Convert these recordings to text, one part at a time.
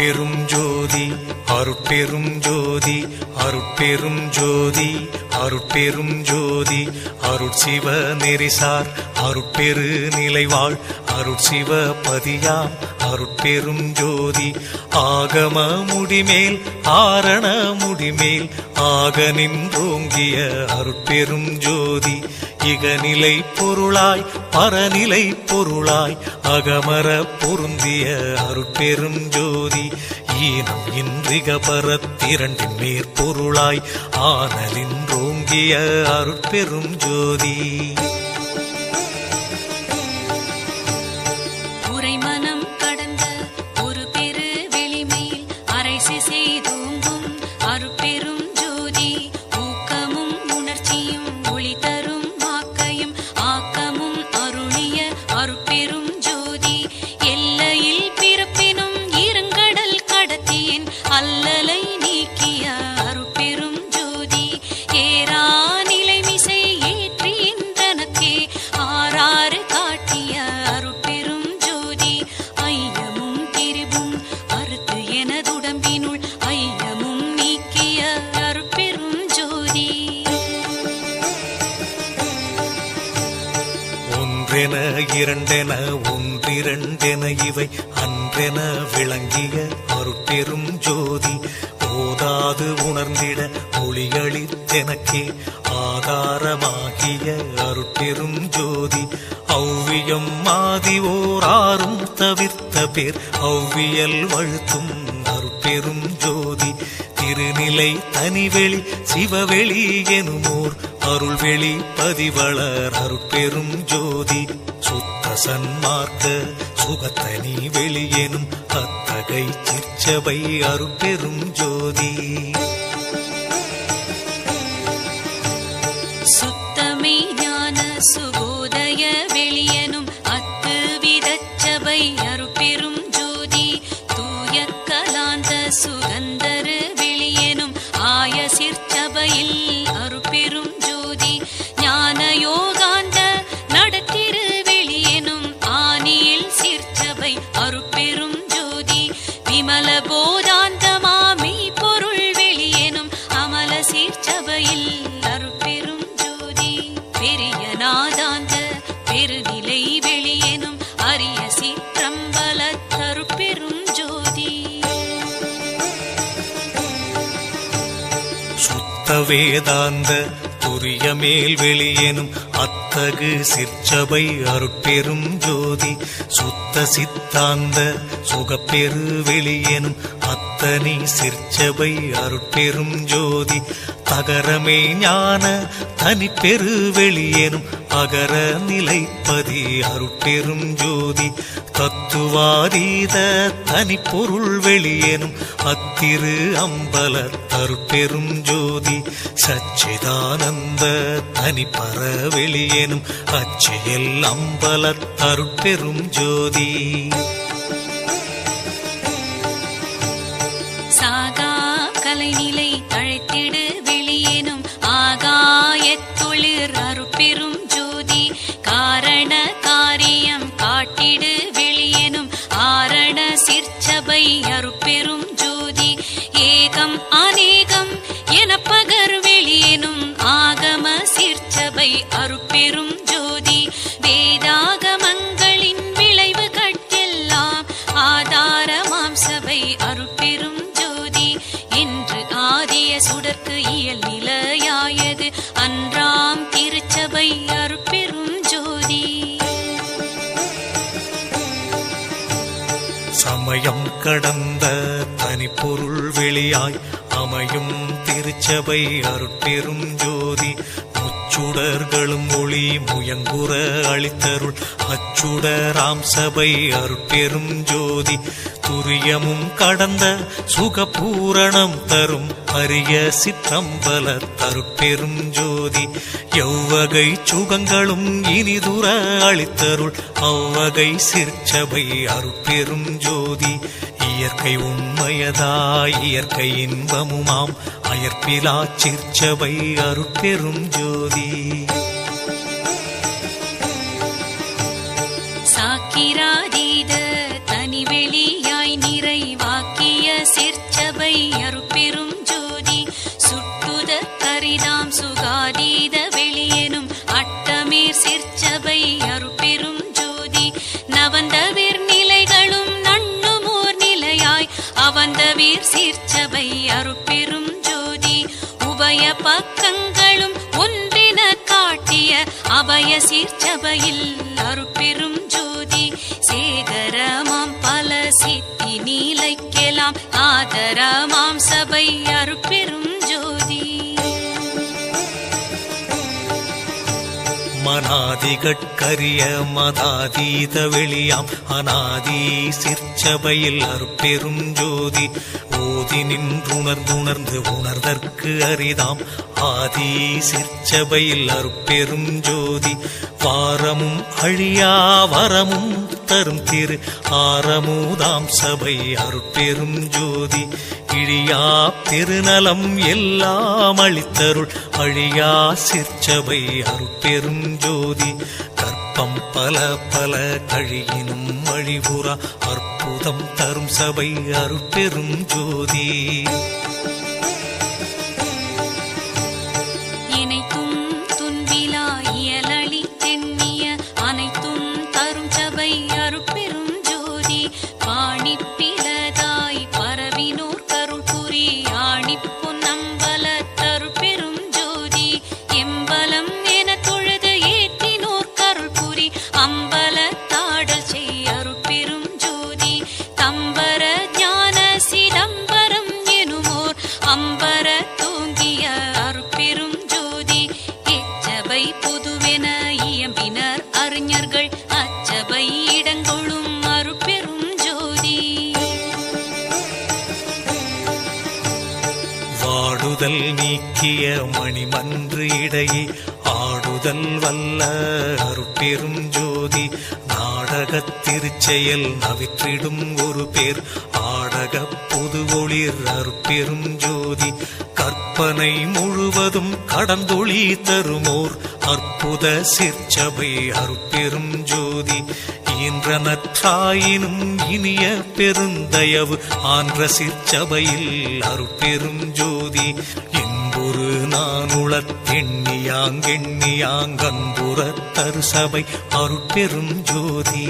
அருட்பெரும் ஜோதி அருட்பெரும் ஜோதி அருட்பெரும் ஜோதி அருட்பெரும் ஜோதி அருட்சிவ நெறிசார் அருட்பெரு நிலைவாழ் அருட்சிவ பதியாம் அருட்பெரும் ஜோதி ஆகம முடிமேல் ஆரண முடிமேல் ஆக நின்றோங்கிய அருட்பெரும் ஜோதி இகநிலை பொருளாய் பரநிலை பொருளாய் அகமர பொருந்திய அருட்பெரும் ஜோதி ஈனம் இன்றிக பரத்திரண்டின் மேற்பொருளாய் ஆனலின்றோங்கிய அருட்பெரும் ஜோதி உரைமனம் கடந்த ஒரு பெரு வெளிமேல் அரைசி செய்தோங்கும் அருட்பெரும் ஜோதி ஊக்கமும் உணர்ச்சியும் ஒளி தரும் வாக்கையும் ஆக்கமும் அருளிய அருட்பெரும் ஜோதி எல்லையில் பிறப்பினும் இருங்கடல் கடத்தியின் அல்லலை நீக்கிய அருட்பெரும் ஜோதி ஏரா நிலைமிசை ஏற்றின்றனக்கே ஆறாறு காட்டிய அருட்பெரும் ஜோதி ஐயமும் திரிவும் அறுத்து எனதுடம்பினுள் ஐயமும் நீக்கிய அருட்பெரும் ஜோதி ஒன்றென இரண்டென ஒன்றிரண்டென இவை அன்றென விளங்கிய அருட்பெரும் ஜோதி ஓதாது உணர்ந்திட ஒளியளித்தெனக்கே ஆதாரமாகிய அருட்பெரும் ஜோதி ஔவியம் மாதி ஓராறும் தவிர்த்த பேர் ஔவியல் வழுத்தும் அருட்பெரும் ஜோதி திருநிலை தனிவெளி சிவவெளி எனுமோர் அருள்வெளி பதிவளர் அருட்பெரும் ஜோதி சுத்த சன்மார்க்க சுகத்தனி வெளியெனும் அத்தகை சிற்சபை அருட்பெரும் ஜோதி சுத்தமே ஞான சுபோதய வெளியனும் அத்து விதச்சபை அருட்பெரும் ஜோதி தூய கலாந்த சுகந்தரு வெளியனும் ஆய சிற்சபையில் அருட்பெரும் ஜோதி ஞான யோகாந்த நடத்திரு வெளியனும் ஆனியில் சிற்சபை அருட்பெரும் ஜோதி விமல போதாந்தமாமை பொருள் வெளியனும் அமல சிற்சபையில் அருட்பெரும் ஜோதி பெரிய நாதாந்த பெருநிலை வெளியனும் அரிய சிற்றம்பல அருட்பெரும் ஜோதி சுத்த வேதாந்த துரிய மேல் வெளியெனும் அத்தகு சிற்சபை அருட்பெரும் ஜோதி சுத்த சித்தாந்த சுகப்பெரு வெளியெனும் அத்தனி சிற்சபை அருட்பெரும் ஜோதி தகரமே ஞான தனிப்பெரு வெளியெனும் அகர நிலைப்பதி அருட்பெரும் ஜோதி தத்துவாதீத தனிப்பொருள் வெளியெனும் அத்திரு அம்பல அருட்பெரும் ஜோதி சச்சிதானந்த தனிப்பர வெளியெனும் அச்சியல் அம்பல அருட்பெரும் ஜோதி சாகா கலைநிலை தழைத்திடு வெளியேனும் ஆகாயத்தொழிற் அருட்பெரும் ஜோதி காரண காரியம் காட்டிடு வெளியேனும் ஆரண சிற்சபை அருட்பெரும் ஜோதி ஏகம் அநேகம் என பகர் வெளியேனும் ஆகம சிற்சபை அருட்பெரும் ஜோதி வேதாகமங்களின் விளைவு கட்டெல்லாம் ஆதாரமாம் சபை அருட்பெரும் ஜோதி என்று ஆதிய சுடர்க்கு இயல் நிலையாயது அன்றாம் திருச்சபை அருட்பெரும் ஜோதி சமயம் கடந்த தனிப்பொருள் வெளியாய் அமையும் திருச்சபை அருட்பெரும் ஜோதி முச்சுடர்களும் ஒளி முயங்குற அளித்தருள் அச்சுடராம் சபை அருட்பெரும் ஜோதி துரியமும் கடந்த சுகபூரணம் தரும் அரிய சிற்றம்பல அருட்பெரும் ஜோதி எவ்வகை சுகங்களும் இனிதுர அளித்தருள் அவ்வகை சிற்சபை அருட்பெரும் ஜோதி இயற்கை உண்மையதாய் இயற்கை இன்பமுமாம் அயற்பிலா சிற்சபை அருட்பெரும் ஜோதி சாக்கிராதீத தனிவெளியாய் நிறைவாக்கிய பக்கங்களும் ஒன்றின காட்டிய அபய சீர்ச்சபையில் அருட்பெரும் ஜோதி சேகரமாம் பல சித்தி நீலைக்கெல்லாம் ஆதரமாம் சபை அருட்பெரும் ஜோதி மனாதிகட்கரிய மதாதீத வெளியாம் அநாதி சிற்சபையில் அருட்பெரும் ஜோதி ஓதி நின்றுணர்ந்துணர்ந்து உணர்தற்கு அரிதாம் ஆதி சிற்சபையில் அருட்பெரும் ஜோதி வாரமும் அழியா வரமும் தரும் திரு ஆரமுதாம் சபை அருட்பெரும் ஜோதி இழியா பெருநலம் எல்லாம் அளித்தருள் அழியா சிற்சபை அருட்பெரும் ஜோதி கற்பம் பல பல கழியினும் அழிவுறா அற்புதம் தரும் சபை அருட்பெரும் ஜோதி இணைத்தும் துன்பிலா இயலளி தென்னிய அனைத்தும் தரும் சபை அருட்பெரும் ஜோதி பாணிப்பிலதாய் பரவினோர் கருள் புரி ஆணிப்புன் நம்பல தருட்பெரும் ஜோதி எம்பலம் என தொழுது ஏற்றினோர் கருள் புரி அம்பல தாடல் செய் அருட்பெரும் ஜோதி தம்பர ஞான சிதம்பரம் எனுமோர் அம்பர தூங்கிய அருட்பெரும் ஜோதி எச்சபை பொதுவென இயம்பினர் அறிஞர்கள் அச்சபை இடங்கொள்ளும் அருட்பெரும் ஜோதி வாடுதல் நீக்கிய மணிமன்று இடையே ஆடுதல் வல்ல அருட்பெரும் ஜோதி நாடகத் திருச்செயல் நவிற்றிடும் ஒரு பேர் ஆடக பொது ஒளிர் அருட்பெரும் ஜோதி கற்பனை முழுவதும் கடந்தொளி தருமோர் அற்புத சிற்சபை அருட்பெரும் ஜோதி ஈன்றனற்றாயினும் இனிய பெருந்தயவு ஆன்ற சிற்சபையில் அருட்பெரும் ஜோதி என்பொரு நானுளத்தெண்ணியாங்கெண்ணியாங்கன்புற தரு சபை அருட்பெரும் ஜோதி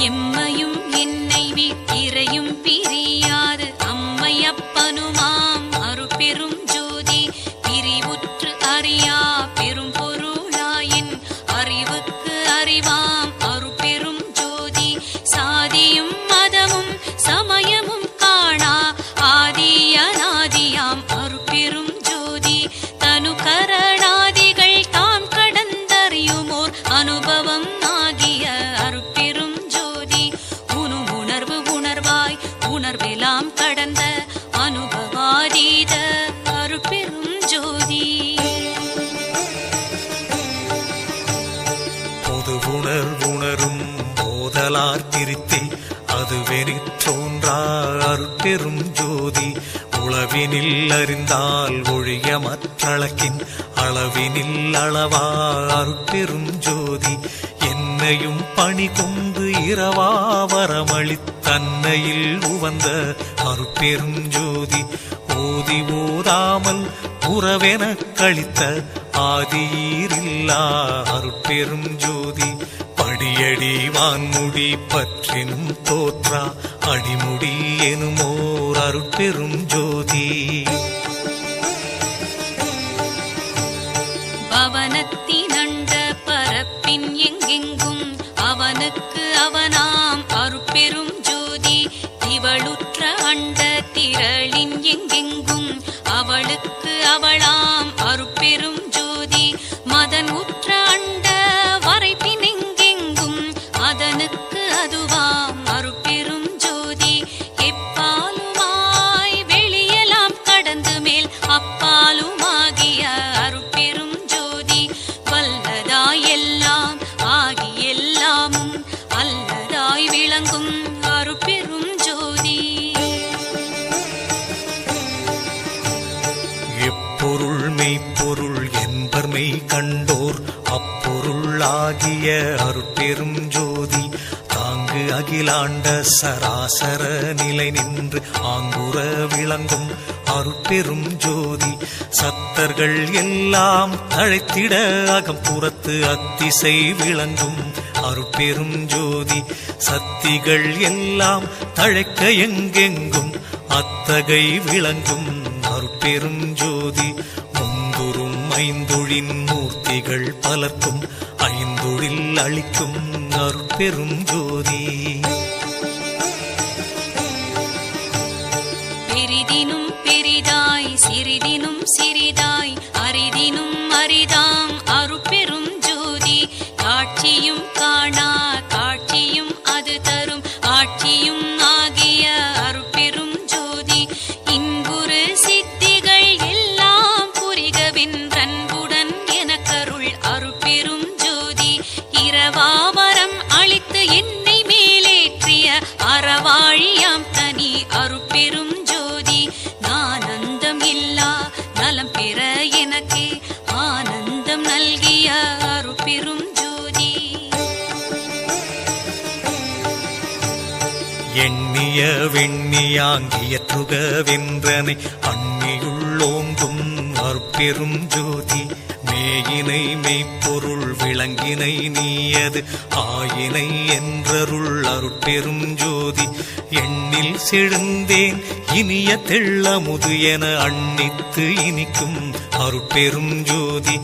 எம்மையும் என்னை வீட்டிரையும் பிரியாது அம்மையப்பனுமாம் அருட்பெரும் ஜோதி பிரிவுற்று அறியா பெரும் பொருளாயின் அறிவுக்கு அறிவாம் அருட்பெரும் ஜோதி சாதியும் மதமும் சமயமும் காணா ஆதி அநாதியாம் அருட்பெரும் ஜோதி தனு கரணாதிகள் தாம் கடந்தறியுமோர் அனுபவம் ஆகிய அருட்பெரும் ஜோதி உணர்வு உணர்வாய் உணர்வெல்லாம் கடந்த அனுபவாதீத அருட்பெரும் ஜோதி பொது உணர்வுணரும் போதலார் திருத்தி அதுவெனிற் தோன்றா அருட்பெரும் ஜோதி உளவினில் அறிந்தால் ஒழிய மற்றளக்கின் அளவினில் அளவா அருட்பெரும் ஜோதி என்னையும் பணி கொண்டு இரவா வரமளித்தன்னையில் உவந்த அருட்பெரும் ஜோதி ஓதி ஓதாமல் உறவெனக் கழித்த ஆதியீரில்லா அருட்பெரும் ஜோதி படியடி வான்முடி பற்றினும் தோற்றா அடிமுடி எனுமோர் அருட்பெரும் ஜோதி பவனத்தினண்ட பரப்பின் எங்கெங்கும் அவனுக்கு அவனாம் அருட்பெரும் ஜோதி திவளுற்ற அண்ட திரளின் எங்கெங்கும் அவளுக்கு அவளாம் அருட்பெரும் ஜோதி மதன் உற்ற அண்ட வரைப்பின் எங்கெங்கும் அதனுக்கு அதுவாம் அருட்பெரும் ஜோதி எப்பாலுமாய் வெளியெல்லாம் கடந்து மேல் அப்பாலுமாகிய அருட்பெரும் ஜோதி வல்லதாய் எல்லாம் ஆகி எல்லாமும் அல்லதாய் விளங்கும் அருட்பெரும் ஜோதி எப்பொருள் மெய்ப்பொருள் என்பர் மெய் கண்டோர் அப்பொருள் ஆகிய அருட்பெரும் ஜோதி தாங்கு அகிலாண்ட சராசர நிலை நின்று ஆங்குற விளங்கும் அருட்பெரும் ஜோதி சத்தர்கள் எல்லாம் தழைத்திட அகம்புறத்து அத்திசை விளங்கும் அருட்பெரும் ஜோதி சத்திகள் எல்லாம் தழைக்க எங்கெங்கும் அத்தகை விளங்கும் அருட்பெரும் ஜோதி முந்துரும் ஐந்தொழின் மூர்த்திகள் பலர்க்கும் ஐந்தொழில் அளிக்கும் அருட்பெரும் ஜோதி பெரிதினும் பெரிதாய் சிறிதினும் சிறிதாய் அரிதினும் அரிதாம் அருட்பெரும் ஜோதி காட்சியும் காணா காட்சியும் அது தரும் ஆட்சியும் ஆகிய அருட்பெரும் ஜோதி இன்புறு சித்திகள் எல்லாம் புரிகவென்றன்புடன் எனக்கருள் அருட்பெரும் ஜோதி இரவாவரம் அளித்து என்னை மேலேற்றிய அறவாழியாம் தனி அருட்பெரும் ஜோதி நானந்தம் இல்லா நலம் பெற எனக்கே ஆனந்தம் நல்கிய அருட்பெரும் ஜோதி எண்ணிய வெண்ணியாங்கியற்றுக வென்றனை அண்ணியுள்ளோங்கும் அருட்பெரும் ஜோதி மேயினை மெய்ப்பொருள் விளங்கினை நீயது ஆயினை என்றருள் அருட்பெரும் ஜோதி எண்ணில் செழுந்தேன் இனிய தெள்ளமுது என அண்ணித்து இனிக்கும் அருட்பெரும் ஜோதி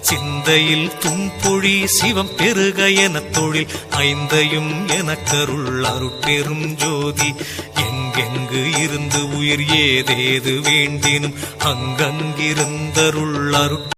சிந்தையில் தும்பொழி சிவம் பெருக என தொழில் ஐந்தையும் எனக்கருள் அருட்பெரும் ஜோதி எங்கெங்கு இருந்து உயிர் ஏதேது வேண்டினும் அங்கங்கிருந்தருள் அருட்